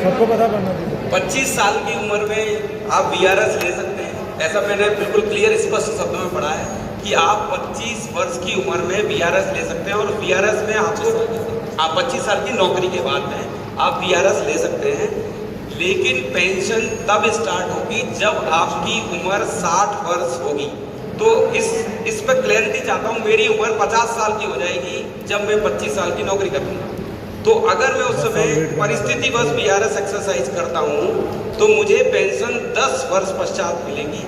सबको पता पड़ना चाहिए। 25 साल की उम्र में आप वीआरएस ले सकते हैं, ऐसा मैंने बिल्कुल क्लियर स्पष्ट शब्दों में पढ़ा है कि आप 25 वर्ष की उम्र में वीआरएस ले सकते हैं। और वीआरएस में आपको 25 साल की नौकरी के बाद में आप वीआरएस ले सकते हैं, लेकिन पेंशन तब स्टार्ट होगी जब आपकी उम्र 60 वर्ष होगी। तो इस पर क्लैरिटी चाहता हूँ। मेरी उम्र 50 साल की हो जाएगी जब मैं 25 साल की नौकरी करूँगा। तो अगर मैं उस समय परिस्थितिवश वीआरएस एक्सरसाइज करता हूँ तो मुझे पेंशन 10 वर्ष पश्चात मिलेगी।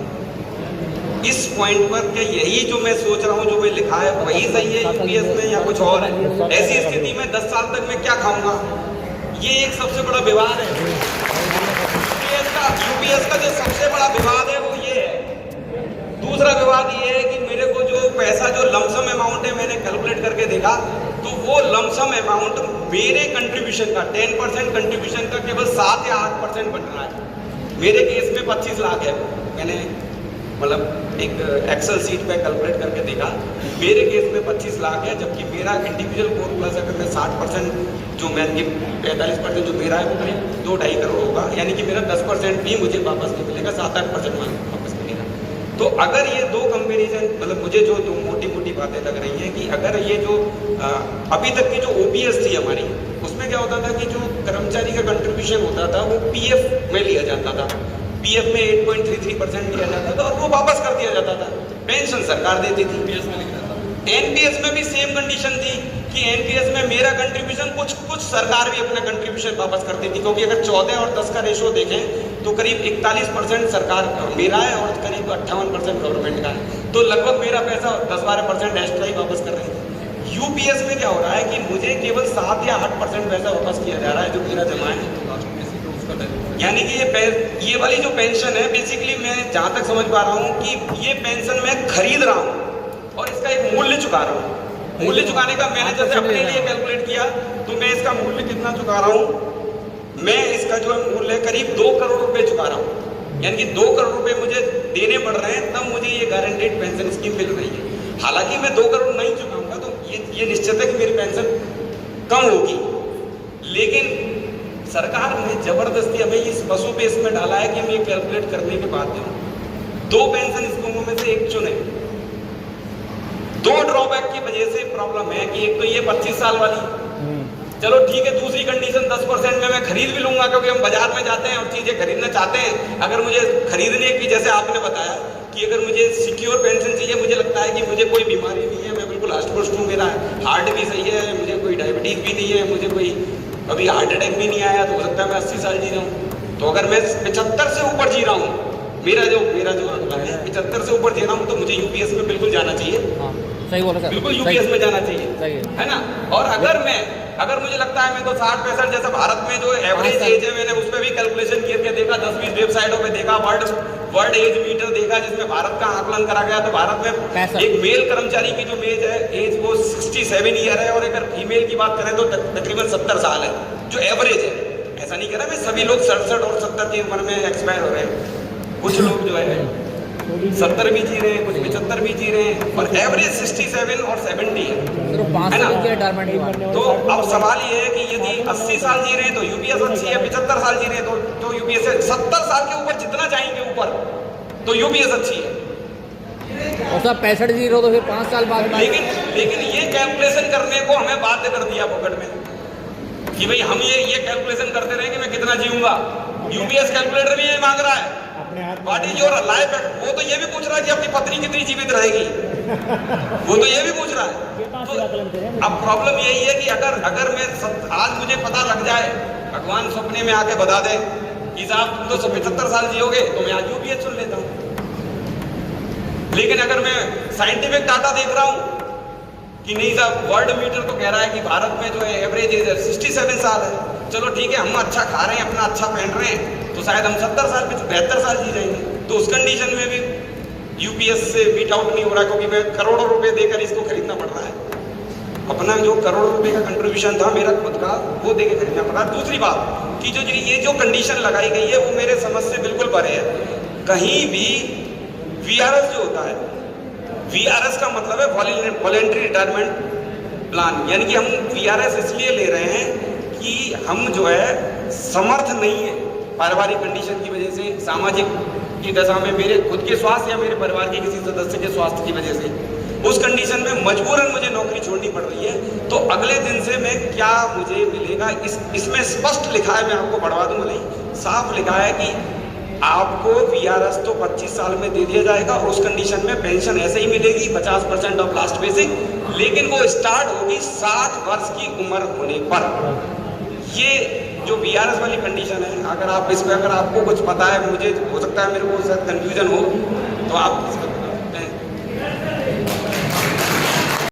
इस पॉइंट पर क्या यही जो मैं सोच रहा हूँ, जो मैं लिखा है वही सही है यूपीएस में या कुछ और है? ऐसी स्थिति में 10 साल तक मैं क्या खाऊंगा? ये एक सबसे बड़ा विवाद है। यूपीएस का जो सबसे बड़ा विवाद है वो ये है। दूसरा विवाद ये है कि मेरे को जो पैसा, जो लमसम अमाउंट है, मैंने कैलकुलेट करके देखा तो वो लमसम अमाउंट मेरे कंट्रीब्यूशन का 10% कंट्रीब्यूशन का केवल 7 या 8% बन रहा है। मेरे केस में 25 लाख है। मैंने मतलब एक एक्सेल सीट पे कैलकुलेट करके देखा, मेरे केस में 25 लाख है, जबकि मेरा इंडिविजुअल कोर प्लस अगर मैं 60% जो मैं 45% जो मेरा है वो करीब 2-2.5 करोड़ होगा, यानी कि मेरा 10% भी मुझे वापस नहीं मिलेगा, 7-8% वापस मिलेगा। तो अगर ये दो कंपेरिजन, मतलब मुझे जो मोटी मोटी बातें लग रही हैं कि अगर ये जो अभी तक की जो ओपीएस थी हमारी, उसमें क्या होता था कि जो कर्मचारी का कंट्रीब्यूशन होता था वो पीएफ में लिया जाता था। पीएफ में 8.33% लिया जाता था और वो वापस कर दिया जाता था। पेंशन सरकार देती थी। पीएस में लिखा था। एनपीएस में भी सेम कंडीशन थी कि एनपीएस में मेरा कंट्रीब्यूशन कुछ सरकार भी अपना कंट्रीब्यूशन वापस करती थी, क्योंकि अगर 14 और 10 का रेशो देखें तो करीब 41% सरकार मेरा है और करीब 58% गवर्नमेंट का है। तो लगभग मेरा पैसा 10-12% एक्स्ट्रा ही वापस कर रही थी। यूपीएस में क्या हो रहा है कि मुझे केवल 7 या 8% पैसा वापस किया जा रहा है जो मेरा जमा है। यानी कि ये वाली जो पेंशन है, बेसिकली मैं जहाँ तक समझ पा रहा हूँ कि ये पेंशन मैं खरीद रहा हूँ और इसका एक मूल्य चुका रहा हूँ। मूल्य चुकाने का मैंने जैसे अपने लिए कैलकुलेट किया तो मैं इसका मूल्य कितना चुका रहा हूँ, मैं इसका जो मूल्य करीब 2 करोड़ रुपए चुका रहा हूँ। यानी कि 2 करोड़ रुपए मुझे देने पड़ रहे हैं, तब मुझे ये गारंटेड पेंशन स्कीम मिल रही है। हालांकि मैं 2 करोड़ नहीं चुकाऊंगा तो ये निश्चित है कि मेरी पेंशन कम होगी, लेकिन सरकार ने जबरदस्ती हमें इस बसों पे इसमें डाला है कि हम ये कैलकुलेट करने के बाद में 2 पेंशन स्कीमों में से एक चुने। 2 ड्रॉबैक की वजह से प्रॉब्लम है कि एक तो ये 25 साल वाली, चलो ठीक है। दूसरी कंडीशन 10% में मैं खरीद भी लूंगा, क्योंकि हम बाजार में जाते हैं और चीजें खरीदना चाहते हैं। अगर मुझे खरीदने की, जैसे आपने बताया कि अगर मुझे सिक्योर पेंशन चाहिए, मुझे लगता है कि मुझे कोई बीमारी नहीं है, मैं बिल्कुल हष्ट-पुष्ट हूँ, मेरा हार्ट भी सही है, मुझे कोई डायबिटीज भी नहीं है, मुझे कोई अभी हार्ट अटैक भी नहीं आया, तो हो सकता है मैं 80 साल जी रहा हूँ। तो अगर मैं 75 से ऊपर जी रहा हूँ, मेरा जो आंकड़ा है 75 से ऊपर जी रहा हूँ, तो मुझे यूपीएस में बिल्कुल जाना चाहिए। सही बोला सर, बिल्कुल यूपीएस में जाना चाहिए, है ना। और अगर मुझे लगता है मैं तो 60-65, जैसा भारत में जो एवरेज एज है, मैंने उस पर भी कैलकुलेशन करके देखा, 10-20 वेबसाइटों पे देखा, वर्ल्ड एज मीटर देखा जिसमें भारत का आकलन करा गया। तो भारत में एक मेल कर्मचारी की जो एज वो 67 ईयर है, और अगर फीमेल की बात करें तो तकरीबन 70 साल है, जो एवरेज है। ऐसा नहीं कह रहा मैं सभी लोग 67 और 70 की उम्र में एक्सपायर हो रहे हैं। कुछ लोग जो है 70 भी जी रहे हैं, कुछ 75 भी जी रहे हैं, और एवरेज 67 और 70 है ना। तो अब सवाल ये है कि यदि 80 साल जी रहे हैं तो यूपीएस अच्छी है, 75 साल जी रहे हैं तो यूपीएस है, 70 साल के ऊपर जितना जाएंगे ऊपर तो यूपीएस अच्छी है। और सब 65 जी रहे हो तो फिर 5 साल बाद। लेकिन ये कैलकुलेशन करने को हमें बाध्य कर दिया पॉकेट में कि भाई हम ये कैलकुलेशन करते रहेंगे मैं कितना जीऊंगा। यूपीएस कैलकुलेटर भी ये मांग रहा है, व्हाट इज योर लाइफ। वो तो ये भी पूछ रहा है कि अपनी पत्नी कितनी जीवित रहेगी, वो तो ये भी पूछ रहा है। तो अब प्रॉब्लम यही है कि अगर मैं आज मुझे पता लग जाए, भगवान सपने में आके बता दे कि साहब तुम तो 75 साल जियोगे, तो मैं आज यूपीएस चुन लेता हूँ। लेकिन अगर मैं साइंटिफिक डाटा देख रहा हूँ कि नहीं साहब, वर्ल्ड मीटर तो कह रहा है कि भारत में जो है एवरेज एज 67 साल है, चलो ठीक है, हम अच्छा खा रहे हैं, अपना अच्छा पहन रहे हैं, तो शायद हम 70 साल पे 72 साल जी जाएंगे। तो उस कंडीशन में भी यूपीएस से बीट आउट नहीं हो रहा, क्योंकि मैं करोड़ों रुपए देकर इसको खरीदना पड़ रहा है। अपना जो करोड़ों रुपए का कंट्रीब्यूशन था मेरा खुद का, वो देके खरीदना पड़ रहा है। दूसरी बात कि ये जो कंडीशन लगाई गई है वो मेरे समझ से बिल्कुल परे है। कहीं भी वीआरएस जो होता है, वीआरएस का मतलब है वॉलंटरी रिटायरमेंट प्लान, यानी कि हम वीआरएस इसलिए ले रहे हैं कि हम जो है समर्थ नहीं है, पारिवारिक कंडीशन की वजह से, सामाजिक की दशा में, मेरे खुद के स्वास्थ्य या मेरे परिवार के किसी सदस्य के स्वास्थ्य की वजह से उस कंडीशन में मजबूरन मुझे नौकरी छोड़नी पड़ रही है, तो अगले दिन से मैं क्या मुझे मिलेगा, इसमें स्पष्ट लिखा है, मैं आपको पढ़वा दूंगा, नहीं साफ लिखा है कि आपको वीआरएस तो 25 साल में दे दिया जाएगा और उस कंडीशन में पेंशन ऐसे ही मिलेगी 50% ऑफ लास्ट बेसिक, लेकिन वो स्टार्ट होगी 60 वर्ष की उम्र होने पर। ये जो वीआरएस वाली कंडीशन है, अगर आप इस पर, अगर आपको कुछ पता है, मुझे हो सकता है मेरे को शायद कंफ्यूजन हो, तो आप